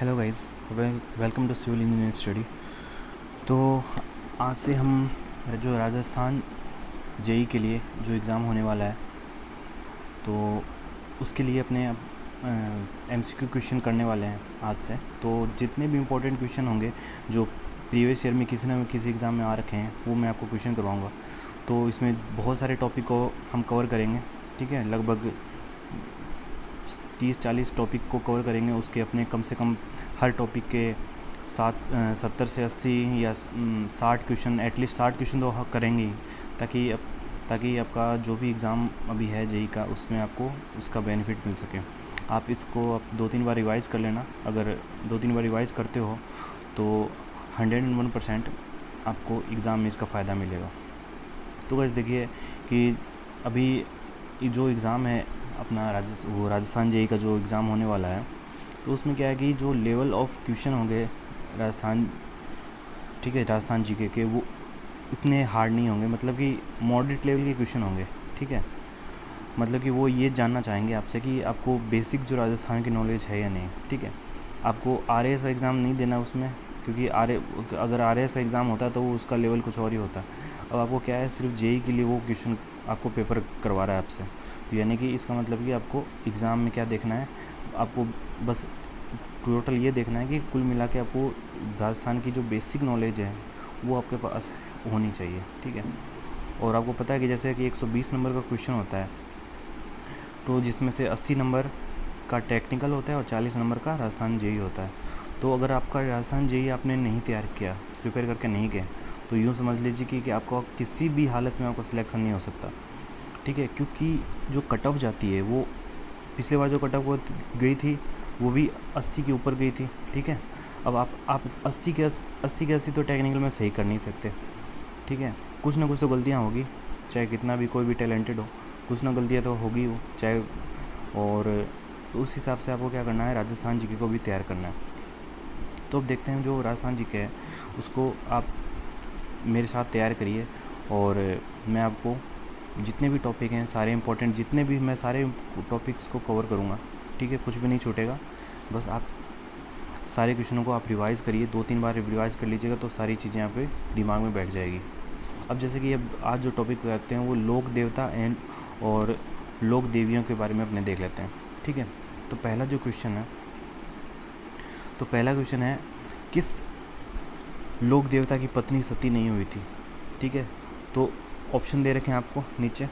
Hello guys, welcome to civil engineering study. तो आज से हम जो राजस्थान जेई के लिए जो एग्ज़ाम होने वाला है, तो उसके लिए अपने एमसीक्यू क्वेश्चन करने वाले हैं आज से। तो जितने भी इम्पोर्टेंट क्वेश्चन होंगे जो प्रीवियस ईयर में किसी न किसी एग्ज़ाम में आ रखे हैं, वो मैं आपको क्वेश्चन करवाऊँगा। तो इसमें बहुत सारे टॉपिक को हम कवर करेंगे, ठीक है। लगभग 30-40 टॉपिक को कवर करेंगे। उसके अपने कम से कम हर टॉपिक के 70 से 80 या 60 क्वेश्चन, एटलीस्ट 60 क्वेश्चन तो करेंगे ही, ताकि आपका जो भी एग्ज़ाम अभी है जेई का, उसमें आपको उसका बेनिफिट मिल सके। आप इसको 2-3 बार रिवाइज़ कर लेना। अगर 2-3 बार रिवाइज़ करते हो तो 101% आपको एग्ज़ाम में इसका फ़ायदा मिलेगा। तो बस देखिए कि अभी ये जो एग्ज़ाम है अपना राजस्थान जेई का जो एग्ज़ाम होने वाला है, तो उसमें क्या है कि जो लेवल ऑफ क्वेश्चन होंगे राजस्थान, ठीक है, राजस्थान जीके के, वो इतने हार्ड नहीं होंगे। मतलब कि मॉडरेट लेवल के क्वेश्चन होंगे, ठीक है। मतलब कि वो ये जानना चाहेंगे आपसे कि आपको बेसिक जो राजस्थान की नॉलेज है या नहीं, ठीक है। आपको आरएएस का एग्ज़ाम नहीं देना उसमें, क्योंकि अगर आरएएस का एग्ज़ाम होता है तो वो उसका लेवल कुछ और ही होता है। अब आपको क्या है, सिर्फ जेई के लिए वो क्वेश्चन आपको पेपर करवा रहा है आपसे। तो यानी कि इसका मतलब कि आपको एग्ज़ाम में क्या देखना है, आपको बस टोटल ये देखना है कि कुल मिला के आपको राजस्थान की जो बेसिक नॉलेज है वो आपके पास होनी चाहिए, ठीक है। और आपको पता है कि जैसे कि 120 नंबर का क्वेश्चन होता है, तो जिसमें से 80 नंबर का टेक्निकल होता है और 40 नंबर का राजस्थान जेई होता है। तो अगर आपका राजस्थान जेई आपने नहीं तैयार किया, प्रिपेयर करके नहीं गए, तो यूँ समझ लीजिए कि आपको किसी भी हालत में आपका सिलेक्शन नहीं हो सकता, ठीक है। क्योंकि जो कट ऑफ जाती है वो पिछले बार जो कट ऑफ गई थी वो भी 80 के ऊपर गई थी, ठीक है। अब आप 80 तो टेक्निकल में सही कर नहीं सकते, ठीक है। कुछ ना कुछ तो गलतियाँ होगी, चाहे कितना भी कोई भी टैलेंटेड हो, कुछ ना गलतियाँ तो होगी वो, चाहे। और उस हिसाब से आपको क्या करना है, राजस्थान जीके को भी तैयार करना है। तो अब देखते हैं जो राजस्थान जीके है उसको आप मेरे साथ तैयार करिए, और मैं आपको जितने भी टॉपिक हैं सारे इंपॉर्टेंट, जितने भी, मैं सारे टॉपिक्स को कवर करूँगा, ठीक है। कुछ भी नहीं छूटेगा। बस आप सारे क्वेश्चनों को आप रिवाइज़ करिए, 2-3 बार रिवाइज़ कर लीजिएगा तो सारी चीज़ें आपके दिमाग में बैठ जाएगी। अब जैसे कि अब आज जो टॉपिक करते हैं वो लोक देवता और लोक देवियों के बारे में अपने देख लेते हैं, ठीक है। तो पहला क्वेश्चन है, किस लोक देवता की पत्नी सती नहीं हुई थी, ठीक है। तो ऑप्शन दे रखे हैं आपको नीचे,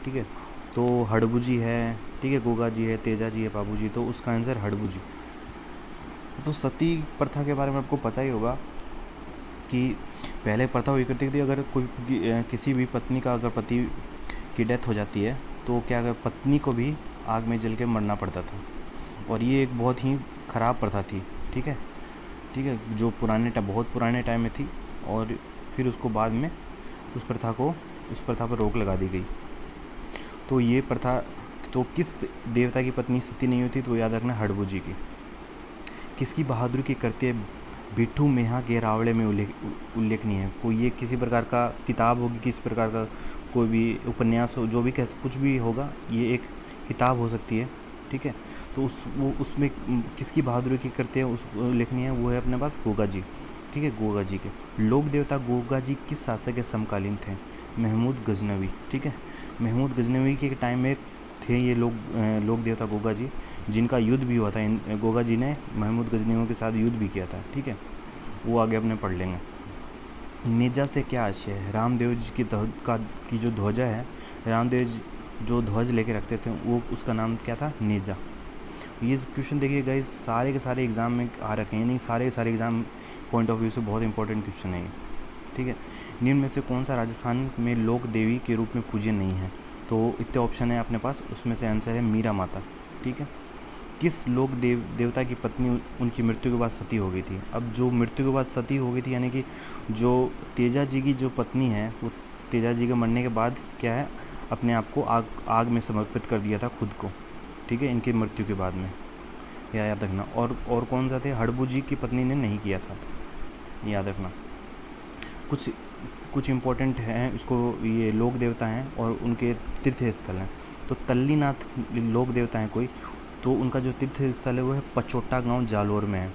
ठीक है। तो हड़बू है, ठीक है, गोगा जी है, तेजा जी है, बाबू जी। तो उसका आंसर हड़बू जी। तो सती प्रथा के बारे में आपको पता ही होगा कि पहले प्रथा हुई करती थी, अगर कोई किसी भी पत्नी का अगर पति की डेथ हो जाती है तो क्या अगर पत्नी को भी आग में जल के मरना पड़ता था। और ये एक बहुत ही ख़राब प्रथा थी, ठीक है, ठीक है, जो बहुत पुराने टाइम में थी। और फिर उसको बाद में उस प्रथा पर रोक लगा दी गई। तो ये प्रथा, तो किस देवता की पत्नी सती नहीं हुई थी, तो याद रखना हड़बू जी की। किसकी बहादुरी की करते बिट्ठू मेहा के रावड़े में उल्लेखनीय है। कोई ये किसी प्रकार का किताब होगी, किसी प्रकार का कोई भी उपन्यास हो, जो भी कुछ भी होगा, ये एक किताब हो सकती है, ठीक है। तो उसमें किसकी बहादुरी की करते हैं उस उल्लेखनीय है, वो है अपने पास गोगा जी, ठीक है, गोगा जी के। लोक देवता गोगा जी किस शासक के समकालीन थे, महमूद गजनवी, ठीक है। महमूद गजनवी के टाइम में थे ये लोक देवता गोगा जी, जिनका युद्ध भी हुआ था। गोगा जी ने महमूद गजनवी के साथ युद्ध भी किया था, ठीक है। वो आगे अपने पढ़ लेंगे। नेजा से क्या आशय है, रामदेव जी की जो ध्वजा है, रामदेव जी जो ध्वज लेके रखते थे वो, उसका नाम क्या था, नेजा। ये क्वेश्चन देखिए गाइस, सारे के सारे एग्ज़ाम में आ रखे हैं, नहीं सारे के सारे एग्ज़ाम पॉइंट ऑफ व्यू से बहुत इंपॉर्टेंट क्वेश्चन है ये, ठीक है। निम्न में से कौन सा राजस्थान में लोक देवी के रूप में पूज्य नहीं है। तो इतने ऑप्शन है अपने पास, उसमें से आंसर है मीरा माता, ठीक है। किस लोक देवता की पत्नी उनकी मृत्यु के बाद सती हो गई थी। अब जो मृत्यु के बाद सती हो गई थी, यानी कि जो तेजा जी की जो पत्नी है, वो तेजा जी के मरने के बाद क्या है, अपने आप को आग में समर्पित कर दिया था खुद को, ठीक है, इनकी मृत्यु के बाद में, याद रखना। और कौन सा थे, हड़बू जी की पत्नी ने नहीं किया था, याद रखना। कुछ इम्पोर्टेंट हैं इसको, ये लोक देवता हैं और उनके तीर्थ स्थल हैं। तो तल्लीनाथ लोक देवता हैं कोई, तो उनका जो तीर्थ स्थल है वो है पचोटा गांव जालोर में है।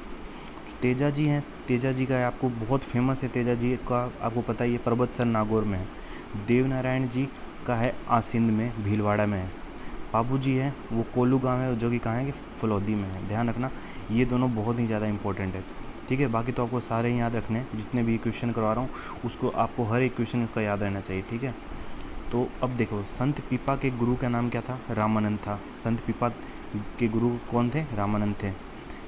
तेजा जी हैं, तेजा जी का है आपको बहुत फेमस है, तेजा जी का आपको पता ही है, पर्वतसर नागौर में है। देवनारायण जी का है आसिंद में, भीलवाड़ा में है। बाबू जी है वो कोल्लू गांव है, जो कि कहाँ है कि फलौदी में है। ध्यान रखना ये दोनों बहुत ही ज़्यादा इंपॉर्टेंट है, ठीक है। बाकी तो आपको सारे ही याद रखने हैं, जितने भी क्वेश्चन करवा रहा हूँ उसको आपको हर एक क्वेश्चन इसका याद रहना चाहिए, ठीक है। तो अब देखो, संत पीपा के गुरु का नाम क्या था? रामानंद था। संत पीपा के गुरु कौन थे? रामानंद थे।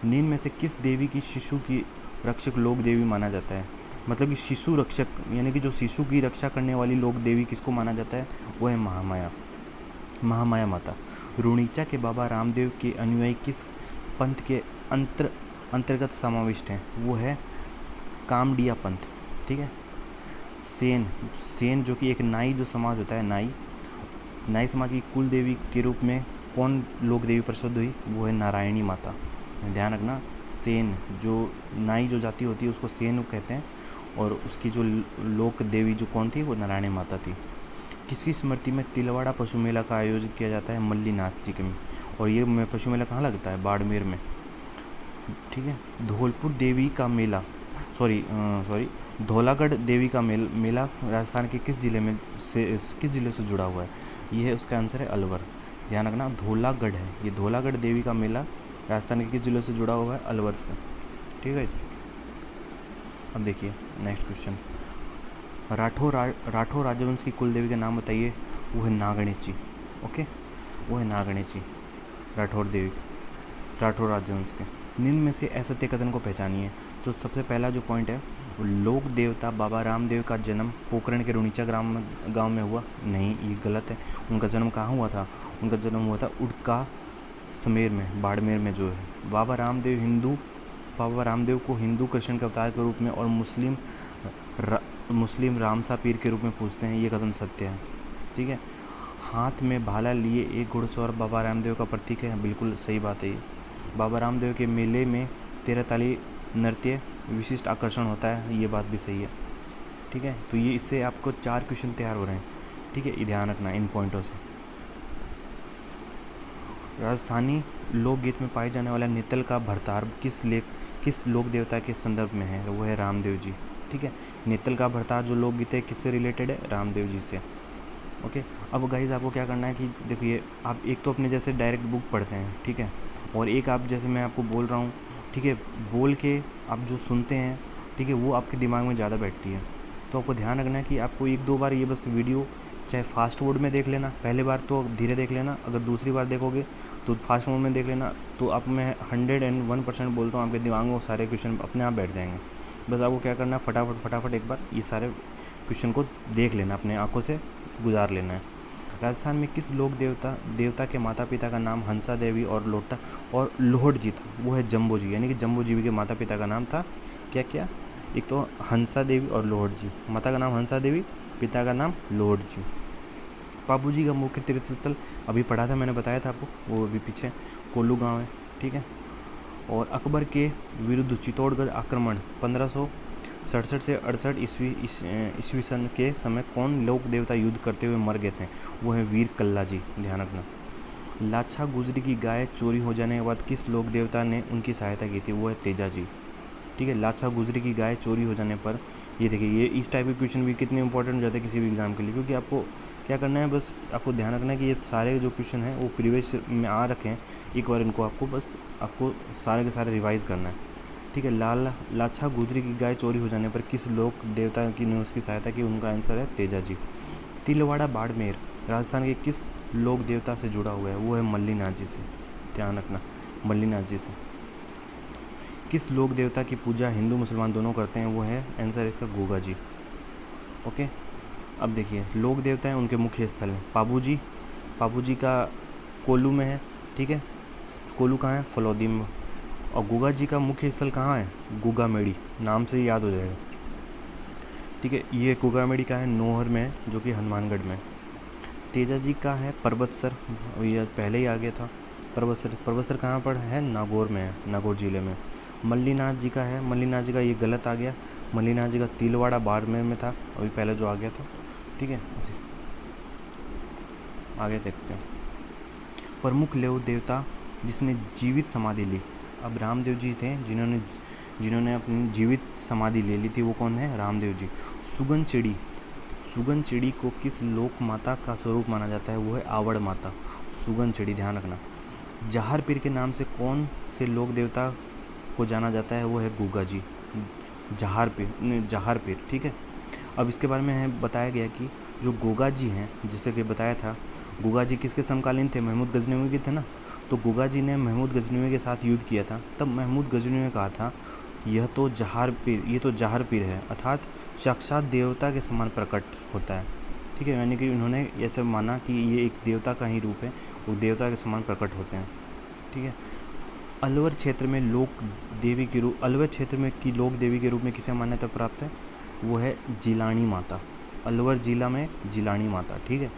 नींद में से किस देवी की शिशु की रक्षक लोक देवी माना जाता है? मतलब कि शिशु रक्षक यानी कि जो शिशु की रक्षा करने वाली लोक देवी किसको माना जाता है? वो है महामाया, महामाया माता। रुणीचा के बाबा रामदेव के अनुयायी किस पंथ के अंतर्गत समाविष्ट हैं? वो है कामडिया पंथ, ठीक है। सेन, सेन जो कि एक नाई जो समाज होता है, नाई समाज की कुल देवी के रूप में कौन लोक देवी प्रसिद्ध हुई? वो है नारायणी माता। ध्यान रखना, सेन जो नाई जो जाति होती है उसको सेन कहते हैं, और उसकी जो लोक देवी जो कौन थी? वो नारायणी माता थी। किसकी स्मृति में तिलवाड़ा पशु मेला का आयोजित किया जाता है? मल्लीनाथ जी के में। और ये पशु मेला कहाँ लगता है? बाड़मेर में, ठीक है। धौलपुर देवी का मेला सॉरी धौलागढ़ देवी का मेला राजस्थान के किस जिले से जुड़ा हुआ है? ये है उसका आंसर है अलवर। ध्यान रखना, धौलागढ़ है ये, धौलागढ़ देवी का मेला राजस्थान के किस जिले से जुड़ा हुआ है? अलवर से, ठीक है। अब देखिए नेक्स्ट क्वेश्चन, राठौर राजवंश की कुल देवी का नाम बताइए। वो है नागणेश जी, ओके, वो है नागणेश जी, राठौर देवी, राठौर राजवंश के। निम्न में से असत्य कथन को पहचानिए। तो सबसे पहला जो पॉइंट है, लोक देवता बाबा रामदेव का जन्म पोखरण के रुणीचा गांव में हुआ। नहीं, ये गलत है। उनका जन्म कहाँ हुआ था? उनका जन्म हुआ था उड़का समेर में, बाड़मेर में जो है। बाबा रामदेव को हिंदू कृष्ण के अवतार के रूप में और मुस्लिम रामसा पीर के रूप में पूजते हैं। ये कथन सत्य है, ठीक है। हाथ में भाला लिए एक घुड़सवार बाबा रामदेव का प्रतीक है। बिल्कुल सही बात है ये। बाबा रामदेव के मेले में 13 ताली नृत्य विशिष्ट आकर्षण होता है। ये बात भी सही है, ठीक है। तो ये इससे आपको 4 क्वेश्चन तैयार हो रहे हैं, ठीक है। ध्यान रखना इन पॉइंटों से। राजस्थानी लोकगीत में पाए जाने वाला नितल का भरतार किस लोक देवता के संदर्भ में है? वो है रामदेव जी, ठीक है। नितल का भरतार जो लोकगीत है किससे रिलेटेड है? रामदेव जी से, ओके। अब गाइज आपको क्या करना है कि देखिए, आप एक तो अपने जैसे डायरेक्ट बुक पढ़ते हैं, ठीक है, और एक आप जैसे मैं आपको बोल रहा हूँ, ठीक है, बोल के आप जो सुनते हैं, ठीक है, वो आपके दिमाग में ज़्यादा बैठती है। तो आपको ध्यान रखना है कि आपको 1-2 बार ये बस वीडियो चाहे फास्ट मोड में देख लेना, पहले बार तो धीरे देख लेना, अगर दूसरी बार देखोगे तो फास्ट मोड में देख लेना। तो आप मैं 101% बोलता हूँ, आपके दिमाग में वो सारे क्वेश्चन अपने आप बैठ जाएंगे। बस आपको क्या करना है, फटाफट एक बार ये सारे क्वेश्चन को देख लेना, अपने आँखों से गुजार लेना है। राजस्थान में किस लोक देवता के माता पिता का नाम हंसा देवी और लोहट जी था? वो है जम्बो जी, यानी कि जम्बो जी के माता पिता का नाम था क्या? एक तो हंसा देवी और लोहट जी, माता का नाम हंसा देवी, पिता का नाम लोहट जी। बाबू जी का मुख्य तीर्थ स्थल अभी पढ़ा था मैंने, बताया था आपको, वो अभी पीछे कोल्लू गांव है, ठीक है। और अकबर के विरुद्ध चित्तौड़गढ़ आक्रमण 1567 से 68 ईस्वी सन के समय कौन लोक देवता युद्ध करते हुए मर गए थे? वो है वीर कल्ला जी। ध्यान रखना। लाछा गुजरी की गाय चोरी हो जाने के बाद किस लोक देवता ने उनकी सहायता की थी? वो है तेजा जी, ठीक है। लाछा गुजरी की गाय चोरी हो जाने पर, ये देखिए, ये इस टाइप के क्वेश्चन भी कितने इंपॉर्टेंट हो जाते हैं किसी भी एग्जाम के लिए, क्योंकि आपको क्या करना है, बस आपको ध्यान रखना है कि ये सारे जो क्वेश्चन हैं वो प्रीवियस में आ रखे हैं, एक बार इनको आपको सारे के सारे रिवाइज़ करना है, ठीक है। लाछा गुजरी की गाय चोरी हो जाने पर किस लोक देवता की ने उसकी सहायता की? उनका आंसर है तेजा जी। तिलवाड़ा बाड़मेर राजस्थान के किस लोक देवता से जुड़ा हुआ है? वो है मल्लीनाथ जी से। ध्यान रखना, मल्लीनाथ जी से। किस लोक देवता की पूजा हिंदू मुसलमान दोनों करते हैं? वो है आंसर इसका गोगा जी, ओके। अब देखिए, लोक देवता हैं, उनके मुख्य स्थल हैं। पाबू जी का कोल्लू में है, ठीक है। कोल्लू कहाँ है? फलौदी में। और गोगा जी का मुख्य स्थल कहाँ है? गोगामेड़ी, नाम से याद हो जाएगा, ठीक है। ये गोगामेड़ी का है, नौहर में है, जो कि हनुमानगढ़ में। तेजा जी का है पर्वतसर, ये पहले ही आ गया था। पर्वतसर कहाँ पर है? नागौर में है, नागौर जिले में। मल्लीनाथ जी का है, मल्लीनाथ जी का ये गलत आ गया, मल्लीनाथ जी का तिलवाड़ा बाड़मेर में था, अभी पहले जो आ गया था, ठीक है। आगे देखते हैं। प्रमुख लोक देवता जिसने जीवित समाधि ली। अब रामदेव जी थे जिन्होंने अपनी जीवित समाधि ले ली थी, वो कौन है? रामदेव जी। सुगन चिड़ी को किस लोक माता का स्वरूप माना जाता है? वो है आवड़ माता, सुगन चिड़ी, ध्यान रखना। जहार पीर के नाम से कौन से लोक देवता को जाना जाता है? वो है गोगा जी, जहार पीर, ठीक है। अब इसके बारे में है बताया गया कि जो गोगा जी हैं, जैसे कि बताया था, गोगा जी किसके समकालीन थे? महमूद गजनवी के थे ना। तो गोगा जी ने महमूद गजनवी के साथ युद्ध किया था। तब महमूद गजनवी ने कहा था ये तो जहार पीर है, अर्थात साक्षात देवता के समान प्रकट होता है, ठीक है। यानी कि उन्होंने ऐसा माना कि ये एक देवता का ही रूप है, वो देवता के समान प्रकट होते हैं, ठीक है। अलवर क्षेत्र में लोक देवी के रूप में किसे मान्यता प्राप्त है? वो है जिलानी माता। अलवर जिला में जिलानी माता, ठीक है।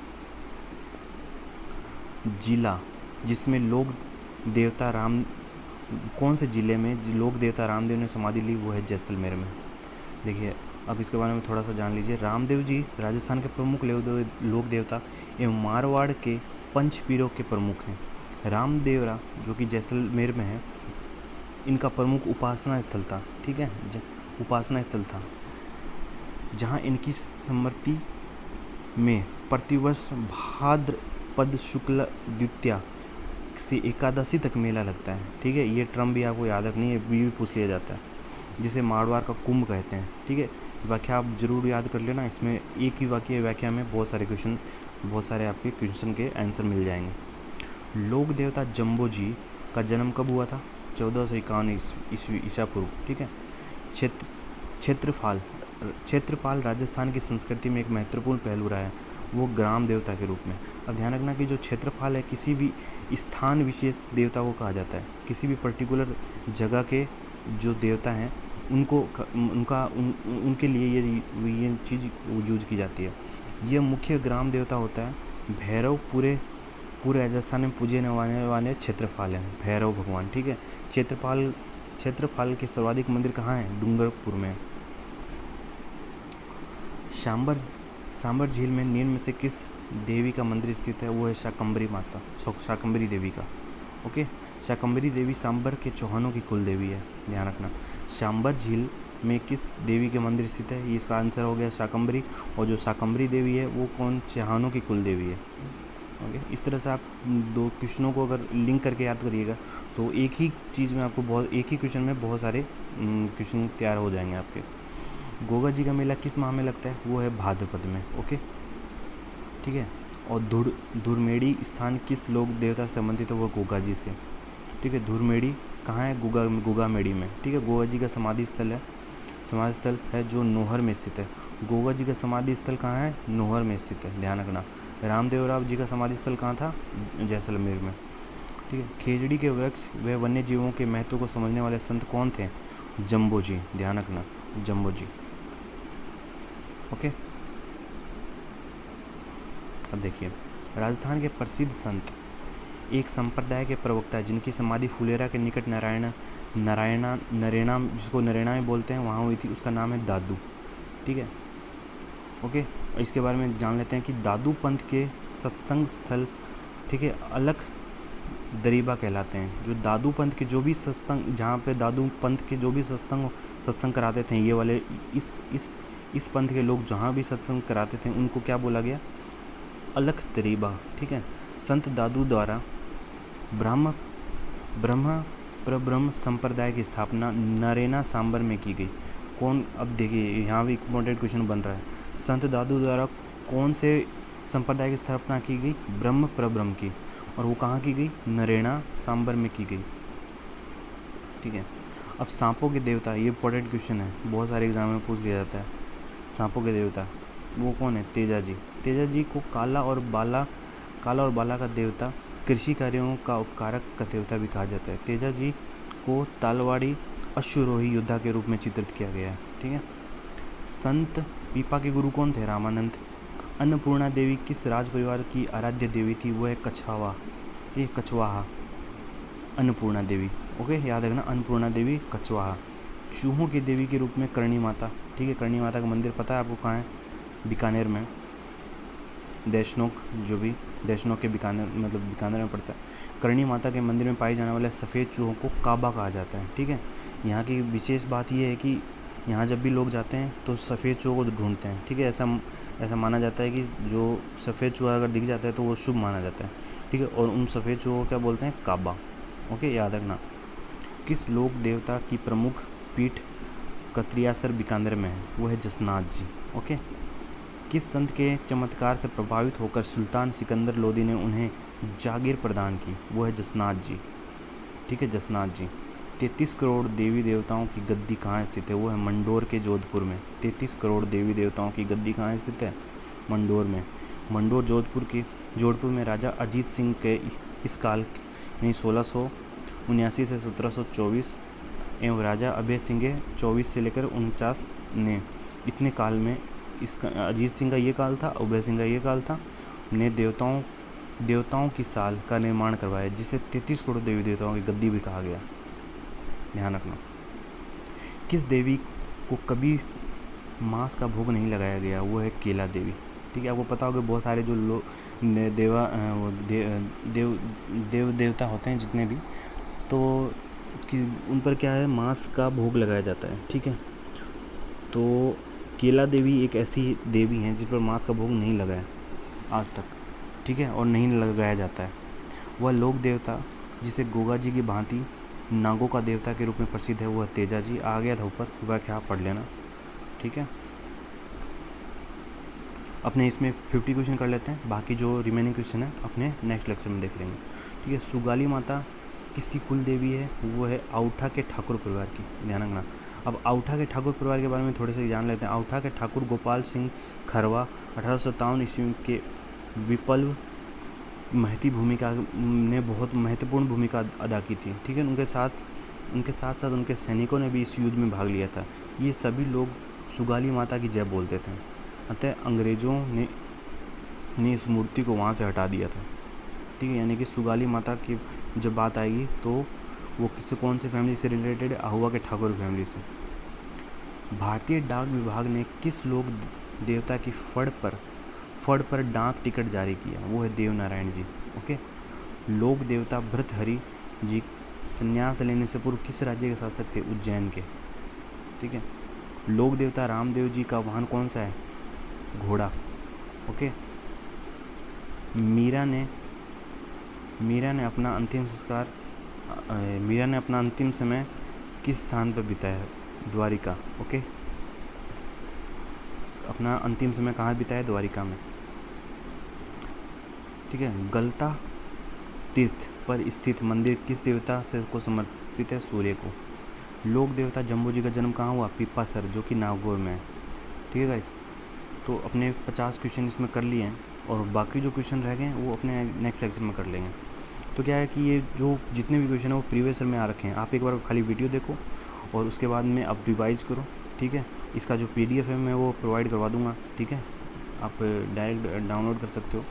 जिला जिसमें लोक देवता राम, कौन से जिले में लोक देवता रामदेव ने समाधि ली? वो है जैसलमेर में। देखिए अब इसके बारे में थोड़ा सा जान लीजिए। रामदेव जी राजस्थान के प्रमुख लोक देवता एवं मारवाड़ के पंच पीरों के प्रमुख हैं। रामदेवरा जो कि जैसलमेर में है, इनका प्रमुख उपासना स्थल था, ठीक है, उपासना स्थल था, जहाँ इनकी स्मृति में प्रतिवर्ष भाद्रपद शुक्ल द्वितीया से एकादशी तक मेला लगता है, ठीक है। ये टर्म भी आपको याद रखनी है, भी पूछ लिया जाता है, जिसे मारवाड़ का कुंभ कहते हैं, ठीक है। व्याख्या आप जरूर याद कर लेना, इसमें एक ही व्याख्या में बहुत सारे आपके क्वेश्चन के आंसर मिल जाएंगे। लोक देवता जम्बो जी का जन्म कब हुआ था? 1451 ईसा पूर्व, ठीक है। क्षेत्रपाल राजस्थान की संस्कृति में एक महत्वपूर्ण पहलू रहा है, वो ग्राम देवता के रूप में। अब ध्यान रखना कि जो क्षेत्रपाल है, किसी भी स्थान विशेष देवता को कहा जाता है। किसी भी पर्टिकुलर जगह के जो देवता हैं उनके लिए ये चीज़ यूज की जाती है। ये मुख्य ग्राम देवता होता है भैरव। पूरे राजस्थान में पूजे जाने वाले क्षेत्रपाल हैं भैरव भगवान, ठीक है। क्षेत्रपाल के सर्वाधिक मंदिर कहाँ हैं? डूंगरपुर में। सांबर झील में निम्न में से किस देवी का मंदिर स्थित है? वो है शाकंभरी माता, शाकंभरी देवी का, ओके। शाकंभरी देवी सांबर के चौहानों की कुल देवी है, ध्यान रखना। सांबर झील में किस देवी के मंदिर स्थित है? इसका आंसर हो गया शाकंभरी। और जो शाकंभरी देवी है वो कौन? चौहानों की कुल देवी है, ओके। इस तरह से आप दो क्वेश्चनों को अगर लिंक करके याद करिएगा तो एक ही चीज़ में आपको एक ही क्वेश्चन में बहुत सारे क्वेश्चन तैयार हो जाएंगे आपके। गोगा जी का मेला किस माह में लगता है? वो है भाद्रपद में, ओके, ठीक है। और धुरमेड़ी स्थान किस लोक देवता से संबंधित है? वो गोगा जी से, ठीक है। धुरमेड़ी कहाँ है? गोगा मेड़ी में, ठीक है। गोगा जी का समाधि स्थल है जो नोहर में स्थित है। गोगा जी का समाधि स्थल कहाँ है? नोहर में स्थित है, ध्यान रखना। रामदेवराव जी का समाधि स्थल कहाँ था? जैसलमेर में, ठीक है। खेजड़ी के वृक्ष व वन्य जीवों के महत्व को समझने वाले संत कौन थे? जम्बो जी, ध्यान रखना, जम्बो जी, ओके। अब देखिए, राजस्थान के प्रसिद्ध संत एक संप्रदाय के प्रवक्ता है जिनकी समाधि फुलेरा के निकट नरेना जिसको नरेना में बोलते हैं, वहाँ हुई थी। उसका नाम है दादू, ठीक है, ओके। इसके बारे में जान लेते हैं कि दादू पंथ के सत्संग स्थल, ठीक है, अलख दरीबा कहलाते हैं। जो दादू पंथ के जो भी सत्संग, जहाँ पे दादू पंथ के जो भी सत्संग कराते थे, ये वाले इस पंथ के लोग जहाँ भी सत्संग कराते थे उनको क्या बोला गया? अलख दरीबा, ठीक है। संत दादू द्वारा ब्रह्म संप्रदाय की स्थापना नरेना सांबर में की गई। कौन? अब देखिए यहाँ भी इम्पोर्टेंट क्वेश्चन बन रहा है। संत दादू द्वारा कौन से संप्रदाय की स्थापना की गई? ब्रह्म की। और वो कहाँ की गई? नरेना सांबर में की गई, ठीक है। अब सांपों के देवता, ये इम्पोर्टेंट क्वेश्चन है, बहुत सारे एग्जाम में पूछ लिया जाता है। सांपों के देवता वो कौन है? तेजा जी। तेजा जी को काला और बाला का देवता, कृषि कार्यों का उपकारक का देवता भी कहा जाता है। तेजा जी को तालवाड़ी अश्वरोही योद्धा के रूप में चित्रित किया गया है, ठीक है। संत पीपा के गुरु कौन थे? रामानंद। अन्नपूर्णा देवी किस राज परिवार की आराध्य देवी थी? वो है कछवाहा, अन्नपूर्णा देवी, ओके, याद रखना, अन्नपूर्णा देवी कछवाहा। चूहों की देवी के रूप में करणी माता, ठीक है। करणी माता का मंदिर पता है आपको कहाँ है? बीकानेर में, देशनोक के बीकानेर में पड़ता है। करणी माता के मंदिर में पाए जाने वाले सफ़ेद चूहों को काबा कहा जाता है। ठीक है, यहाँ की विशेष बात यह है कि यहाँ जब भी लोग जाते हैं तो सफ़ेद चूहों को ढूंढते हैं। ठीक है, ऐसा माना जाता है कि जो सफ़ेद चूहा अगर दिख जाता है तो वो शुभ माना जाता है। ठीक है, और उन सफ़ेद चूहों को क्या बोलते हैं? काबा। ओके, याद रखना। किस लोक देवता की प्रमुख पीठ कतरियासर बीकानेर में है? वो है जसनाथ जी। ओके, किस संत के चमत्कार से प्रभावित होकर सुल्तान सिकंदर लोदी ने उन्हें जागीर प्रदान की? वो है जसनाथ जी। ठीक है, जसनाथ जी। 33 करोड़ देवी देवताओं की गद्दी कहाँ स्थित है? वो है मंडोर के जोधपुर में। 33 करोड़ देवी देवताओं की गद्दी कहाँ स्थित है? मंडोर में। मंडोर जोधपुर में राजा अजीत सिंह के इस काल में 1679 से 1724 एवं राजा अभय सिंह के 24 से लेकर 49 ने, इतने काल में इसका अजीत सिंह का ये काल था, अभय सिंह का ये काल था, ने देवताओं की साल का निर्माण करवाया, जिसे 33 करोड़ देवी देवताओं की गद्दी भी कहा गया। ध्यान रखना। किस देवी को कभी मांस का भोग नहीं लगाया गया? वो है केला देवी। ठीक है, आपको पता होगा बहुत सारे जो लोग देव देवता होते हैं जितने भी, तो कि उन पर क्या है, मांस का भोग लगाया जाता है। ठीक है, तो केला देवी एक ऐसी देवी हैं जिस पर मांस का भोग नहीं लगाया आज तक। ठीक है, और नहीं लगाया जाता है। वह लोक देवता जिसे गोगा जी की भांति नागों का देवता के रूप में प्रसिद्ध है, वह तेजा जी। आ गया था ऊपर, व्याख्या पढ़ लेना। ठीक है, अपने इसमें 50 क्वेश्चन कर लेते हैं, बाकी जो रिमेनिंग क्वेश्चन है अपने नेक्स्ट लेक्चर में देख लेंगे। ठीक है, सुगाली माता किसकी कुल देवी है? वो है औठा के ठाकुर परिवार की। ध्यान रखना। अब औठा के ठाकुर परिवार के बारे में थोड़े से जान लेते हैं। औठा के ठाकुर गोपाल सिंह खरवा 1857 ईस्वी के विप्लव महती भूमिका ने बहुत महत्वपूर्ण भूमिका अदा की थी। ठीक है, उनके साथ साथ उनके सैनिकों ने भी इस युद्ध में भाग लिया था। ये सभी लोग सुगाली माता की जय बोलते थे। अतः अंग्रेज़ों ने इस मूर्ति को वहाँ से हटा दिया था। ठीक है, यानी कि सुगाली माता की जब बात आएगी तो वो कौन से फैमिली से रिलेटेड है? अहुआ के ठाकुर फैमिली से। भारतीय डाक विभाग ने किस लोक देवता की फड़ पर डाक टिकट जारी किया? वो है देवनारायण जी। ओके, लोक देवता भर्तहरि जी संन्यास लेने से पूर्व किस राज्य के शासक थे? उज्जैन के। ठीक है, लोक देवता रामदेव जी का वाहन कौन सा है? घोड़ा। ओके, मीरा ने अपना अंतिम समय किस स्थान पर बिताया? द्वारिका। ओके, अपना अंतिम समय कहाँ बिताया? द्वारिका में। ठीक है, गलता तीर्थ पर स्थित मंदिर किस देवता से को समर्पित है? सूर्य को। लोक देवता जम्बू जी का जन्म कहाँ हुआ? पिप्पासर, जो कि नागौर में है। ठीक है गाइस, तो अपने 50 क्वेश्चन इसमें कर लिए हैं और बाकी जो क्वेश्चन रह गए हैं वो अपने नेक्स्ट लेक्चर में कर लेंगे। तो क्या है कि ये जो जितने भी क्वेश्चन हैं वो प्रीवियस ईयर में आ रखे हैं। आप एक बार खाली वीडियो देखो और उसके बाद में आप रिवाइज करो। ठीक है, इसका जो PDF है मैं वो प्रोवाइड करवा दूँगा। ठीक है, आप डायरेक्ट डाउनलोड कर सकते हो,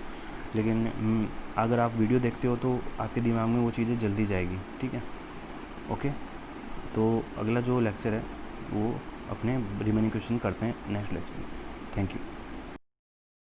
लेकिन अगर आप वीडियो देखते हो तो आपके दिमाग में वो चीज़ें जल्दी जाएगी। ठीक है, ओके। तो अगला जो लेक्चर है वो अपने रिमेनिंग क्वेश्चन करते हैं नेक्स्ट लेक्चर में। Thank you.